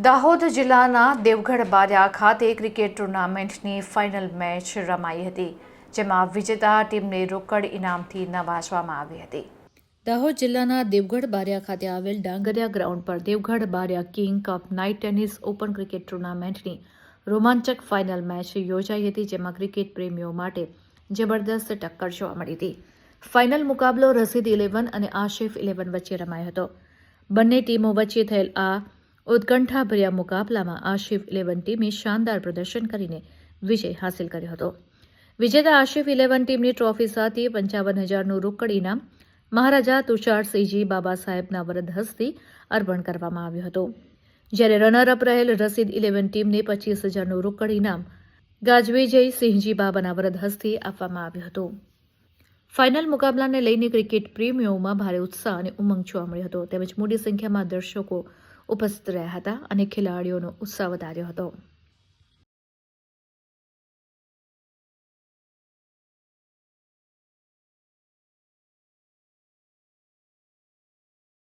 દાહોદ જિલ્લાના દેવગઢ બારિયા ખાતે cricket ટુર્નામેન્ટની final match રમાઈ હતી, જેમાં વિજેતા ટીમને રોકડ ઇનામથી નવાજવામાં આવી હતી. દાહોદ જિલ્લાના દેવગઢ બારિયા ખાતે આવેલ ડાંગરિયા ગ્રાઉન્ડ પર Devgadh Baria king cup night tennis open cricket ટુર્નામેન્ટની રોમાંચક ફાઇનલ મેચ યોજાઈ હતી, જેમાં ક્રિકેટ પ્રેમીઓ માટે જબરદસ્ત ટક્કર જોવા મળી હતી. ફાઇનલ મુકાબલો રસીદ 11 અને આશિફ 11 વચ્ચે રમાયો હતો. બંને ટીમો વચ્ચે થયેલ આ ઉત્કંઠાભર્યા મુકાબલામાં આશિફ 11 ટીમે શાનદાર પ્રદર્શન કરીને વિજય હાંસલ કર્યો હતો. વિજેતા આશિફ 11 ટીમની ટ્રોફી સાથે 55,000નું રોકડ ઇનામ મહારાજા તુષારસિંહજી બાબા સાહેબના વરદ હસ્તે અર્પણ કરવામાં આવ્યું હતું, જ્યારે રનરઅપ રહેલ રસીદ 11 ટીમને 25,000નું રોકડ ઇનામ ગાજવીજય સિંહજી બાબાના વરદ હસ્તે આપવામાં આવ્યું હતું. ફાઇનલ મુકાબલાને લઈને ક્રિકેટ પ્રેમીઓમાં ભારે ઉત્સાહ અને ઉમંગ જોવા મળ્યો હતો, તેમજ મોટી સંખ્યામાં દર્શકો ઉપસ્થિત રહ્યા હતા અને ખેલાડીઓનો ઉત્સાહ વધાર્યો હતો.